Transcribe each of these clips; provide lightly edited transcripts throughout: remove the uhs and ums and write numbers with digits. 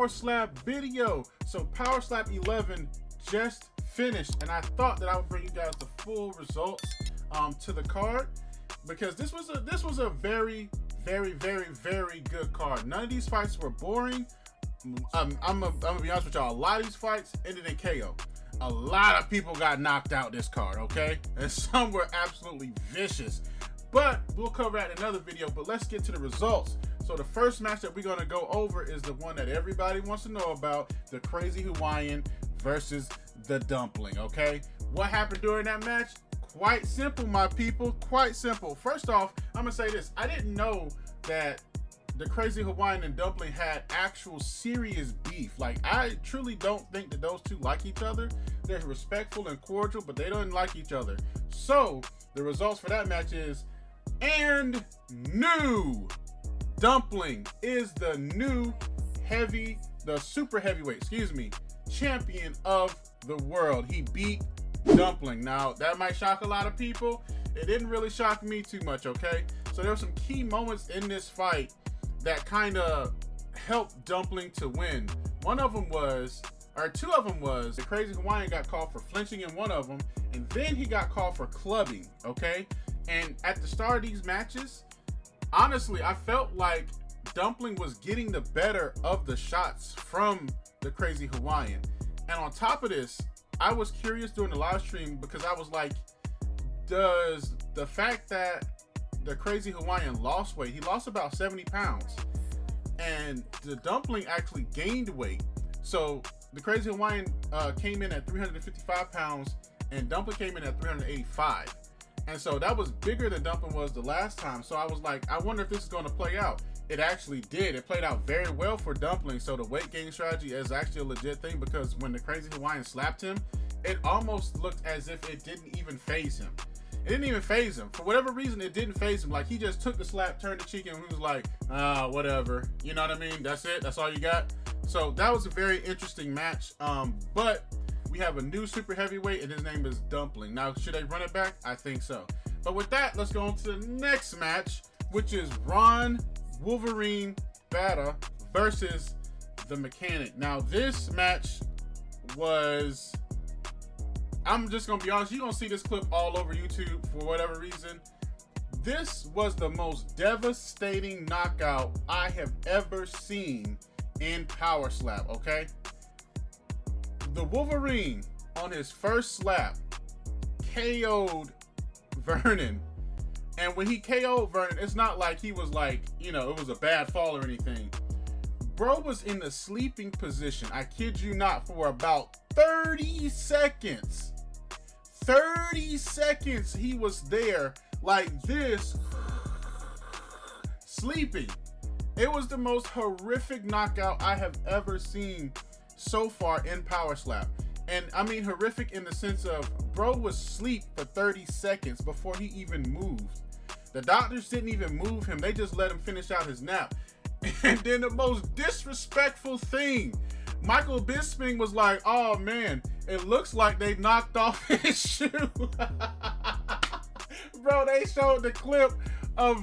Power Slap video. So Power Slap 11 just finished, and I thought that I would bring you guys the full results to the card, because this was a very good card. None of these fights were boring. I'm gonna be honest with y'all, a lot of these fights ended in KO. A lot of people got knocked out this card, okay? And some were absolutely vicious. But we'll cover that in another video, but let's get to the results. So the first match that we're gonna go over is the one that everybody wants to know about, the Crazy Hawaiian versus the Dumpling, okay? What happened during that match? Quite simple, my people, quite simple. First off, I'm gonna say this. I didn't know that the Crazy Hawaiian and Dumpling had actual serious beef. Like, I truly don't think that those two like each other. They're respectful and cordial, but they don't like each other. So the results for that match is, and new Dumpling is the new super heavyweight, champion of the world. He beat Dumpling. Now, that might shock a lot of people. It didn't really shock me too much, okay? So there were some key moments in this fight that kind of helped Dumpling to win. Two of them was, the Crazy Hawaiian got called for flinching in one of them, and then he got called for clubbing, okay? And at the start of these matches, honestly, I felt like Dumpling was getting the better of the shots from the Crazy Hawaiian. And on top of this, I was curious during the live stream, because I was like, does the fact that the Crazy Hawaiian lost weight, he lost about 70 pounds, and the Dumpling actually gained weight. So the Crazy Hawaiian came in at 355 pounds, and Dumpling came in at 385. And so that was bigger than Dumpling was the last time. So I was like, I wonder if this is going to play out. It actually did. It played out very well for Dumpling. So the weight gain strategy is actually a legit thing, because when the Crazy Hawaiian slapped him, it almost looked as if it didn't even phase him. It didn't even phase him. For whatever reason, it didn't phase him. Like, he just took the slap, turned the cheek, and he was like, whatever. You know what I mean? That's it. That's all you got. So that was a very interesting match. But we have a new super heavyweight, and his name is Dumpling. Now, should they run it back? I think so. But with that, let's go on to the next match, which is Wolverine Bathory versus the Mechanic. Now, this match was, I'm just gonna be honest, you're gonna see this clip all over YouTube for whatever reason. This was the most devastating knockout I have ever seen in Power Slap, okay? The Wolverine, on his first slap, KO'd Vernon. And when he KO'd Vernon, it's not like he was like, you know, it was a bad fall or anything. Bro was in the sleeping position, I kid you not, for about 30 seconds. 30 seconds he was there like this, sleeping. It was the most horrific knockout I have ever seen so far in Power Slap. And I mean horrific in the sense of, bro was asleep for 30 seconds before he even moved. The doctors didn't even move him, they just let him finish out his nap. And then the most disrespectful thing, Michael Bisping was like, oh man, it looks like they knocked off his shoe. Bro, they showed the clip of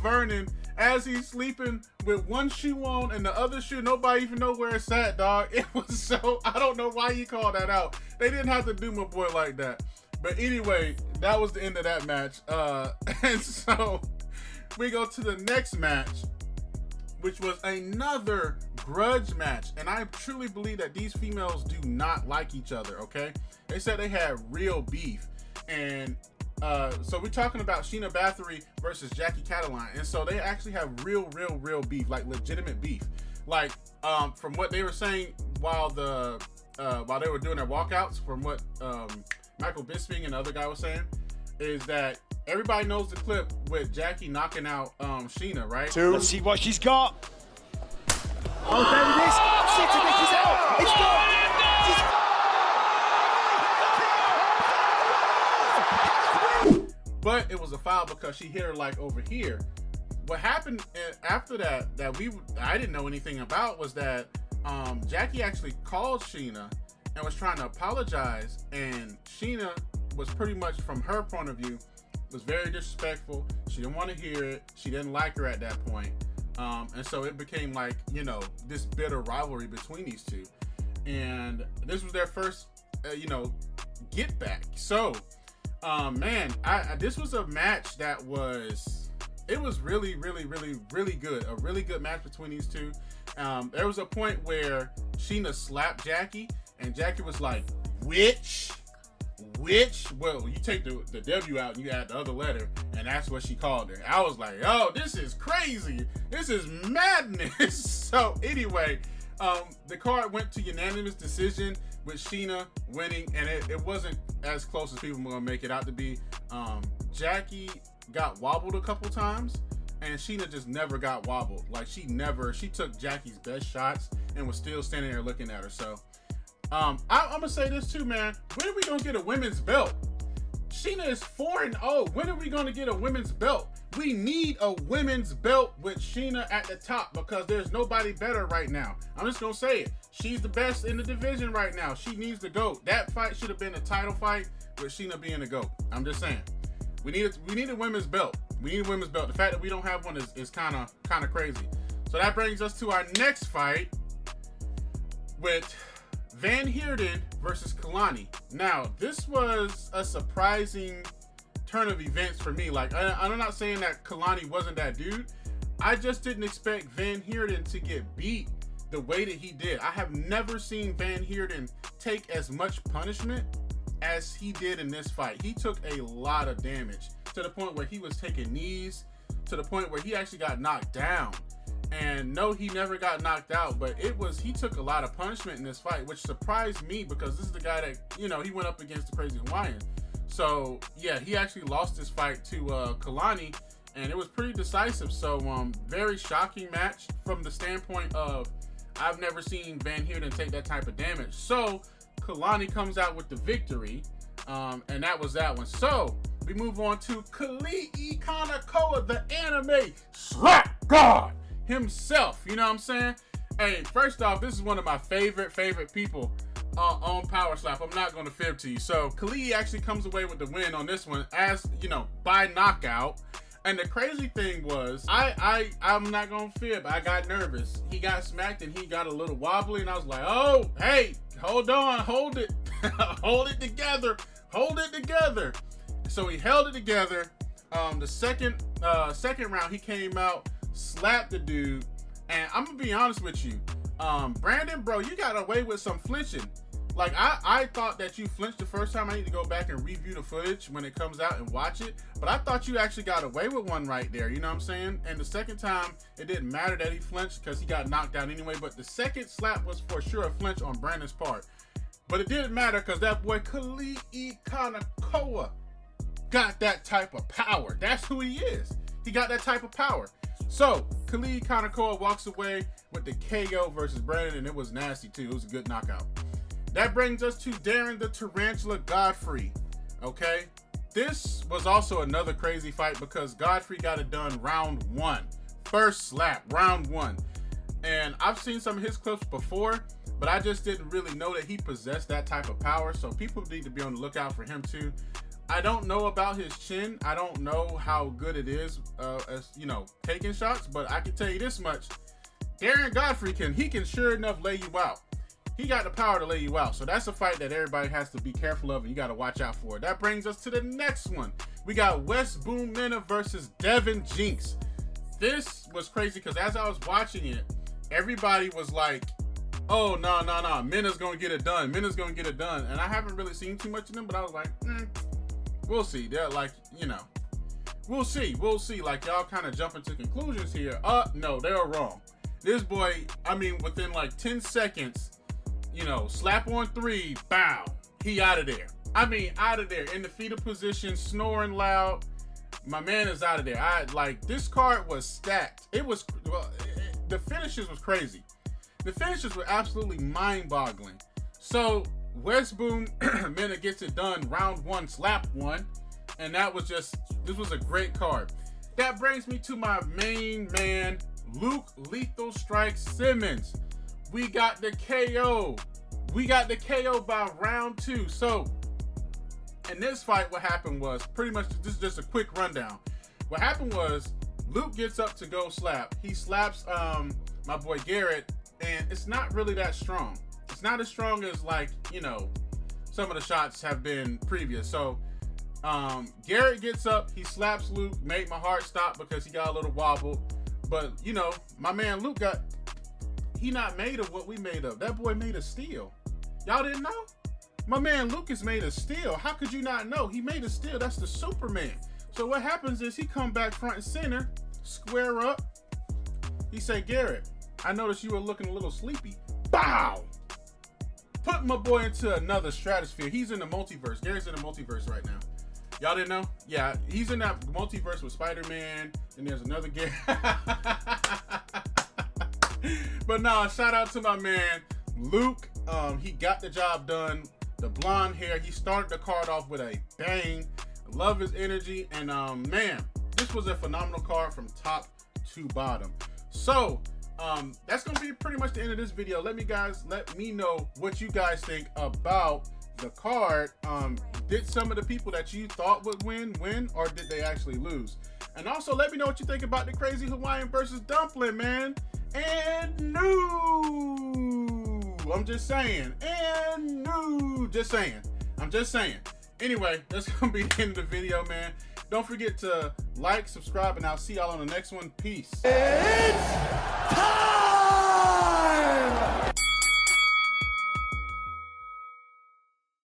Vernon as he's sleeping with one shoe on and the other shoe, nobody even know where it's at, dog. It was so, I don't know why you called that out. They didn't have to do my boy like that. But anyway, that was the end of that match. And so we go to the next match, which was another grudge match. And I truly believe that these females do not like each other, okay? They said they had real beef. And so we're talking about Sheena Bathory versus Jackie Cataline. And so they actually have real beef, like legitimate beef. Like, from what they were saying while they were doing their walkouts, from what Michael Bisping and the other guy was saying, is that everybody knows the clip with Jackie knocking out Sheena, right? Let's see what she's got. Oh, there it is. She's out. It's gone. But it was a foul because she hit her like over here. What happened after that I didn't know anything about was that Jackie actually called Sheena and was trying to apologize, and Sheena was pretty much, from her point of view, was very disrespectful. She didn't want to hear it. She didn't like her at that point. And so it became like, you know, this bitter rivalry between these two. And this was their first, you know, get back. So, man, this was a match that was, it was really, really, really, really good. A really good match between these two. There was a point where Sheena slapped Jackie, and Jackie was like, which? Well, you take the W out and you add the other letter, and that's what she called her. I was like, oh, this is crazy. This is madness. So anyway, the card went to unanimous decision with Sheena winning, and it wasn't as close as people were gonna make it out to be. Jackie got wobbled a couple times, and Sheena just never got wobbled. Like she took Jackie's best shots and was still standing there looking at her. So I'm gonna say this too, man. When are we gonna get a women's belt? Sheena is 4-0. When are we gonna get a women's belt? We need a women's belt with Sheena at the top because there's nobody better right now. I'm just gonna say it. She's the best in the division right now. She needs the GOAT. That fight should have been a title fight with Sheena being the GOAT. I'm just saying. We need a women's belt. We need a women's belt. The fact that we don't have one is kind of crazy. So that brings us to our next fight with Van Heerden versus Kalani. Now, this was a surprising turn of events for me. Like, I'm not saying that Kalani wasn't that dude. I just didn't expect Van Heerden to get beat the way that he did. I have never seen Van Heerden take as much punishment as he did in this fight. He took a lot of damage to the point where he was taking knees, to the point where he actually got knocked down. And no, he never got knocked out, but he took a lot of punishment in this fight, which surprised me because this is the guy that, you know, he went up against the Crazy Hawaiian. So yeah, he actually lost this fight to Kalani, and it was pretty decisive. So very shocking match from the standpoint of I've never seen Van Heerden take that type of damage. So Kalani comes out with the victory, and that was that one. So we move on to Kanekoa, the anime slap god himself. You know what I'm saying? Hey, first off, this is one of my favorite people on Power Slap. I'm not going to fib to you. So Kali actually comes away with the win on this one, as you know, by knockout. And the crazy thing was, I'm not going to fib. I got nervous. He got smacked and he got a little wobbly, and I was like, oh, hey, hold on, hold it, hold it together, hold it together. So he held it together. The second round, he came out, slapped the dude, and I'm gonna be honest with you, Brandon, bro, you got away with some flinching. Like I thought that you flinched the first time. I need to go back and review the footage when it comes out and watch it, but I thought you actually got away with one right there. You know what I'm saying? And the second time, it didn't matter that he flinched because he got knocked out anyway. But the second slap was for sure a flinch on Brandon's part. But it didn't matter because that boy Kali Kanekoa got that type of power. That's who he is. He got that type of power. So Kali Kanekoa walks away with the KO versus Brandon, and it was nasty too. It was a good knockout. That brings us to Darren the Tarantula Godfrey. Okay, this was also another crazy fight because Godfrey got it done round one. First slap, round one. And I've seen some of his clips before, but I just didn't really know that he possessed that type of power. So people need to be on the lookout for him too. I don't know about his chin. I don't know how good it is as, you know, taking shots, but I can tell you this much. Darren Godfrey can sure enough lay you out. He got the power to lay you out. So that's a fight that everybody has to be careful of, and you got to watch out for. That brings us to the next one. We got West Boom Mena versus Devin Jinx. This was crazy because as I was watching it, everybody was like, oh, no. Mena's going to get it done. Mena's going to get it done. And I haven't really seen too much of them, but I was like, we'll see. They're like, you know, we'll see. Like, y'all kind of jumping to conclusions here. No, they are wrong. This boy, I mean, within like 10 seconds, you know, slap on three, bow, he out of there. I mean, out of there in the fetal position, snoring loud. My man is out of there. This card was stacked. It was, the finishes was crazy. The finishes were absolutely mind-boggling. So West Boom Mena gets it done, round one, slap one, and that was just, this was a great card. That brings me to my main man, Luke Lethal Strike Simmons. We got the KO. We got the KO by round two. So in this fight, what happened was pretty much, this is just a quick rundown. What happened was Luke gets up to go slap. He slaps my boy Garrett, and it's not really that strong. It's not as strong as, like, you know, some of the shots have been previous. So Garrett gets up, he slaps Luke, made my heart stop because he got a little wobble. But, you know, my man Luke he not made of what we made of. That boy made of steel. Y'all didn't know? My man Luke is made of steel. How could you not know? He made of steel. That's the Superman. So what happens is he come back front and center, square up. He say, Garrett, I noticed you were looking a little sleepy. Bow! Put my boy into another stratosphere. He's in the multiverse. Garrett's in the multiverse right now. Y'all didn't know? Yeah, he's in that multiverse with Spider-Man, and there's another Garrett. But nah, shout out to my man Luke. He got the job done. The blonde hair. He started the card off with a bang. Love his energy, and man, this was a phenomenal card from top to bottom. So that's gonna be pretty much the end of this video. Let me know what you guys think about the card. Did some of the people that you thought would win, or did they actually lose? And also let me know what you think about the Crazy Hawaiian versus Dumpling, man. And new. I'm just saying. And new. Just saying. I'm just saying. Anyway, that's gonna be the end of the video, man. Don't forget to like, subscribe, and I'll see y'all on the next one. Peace. It's time!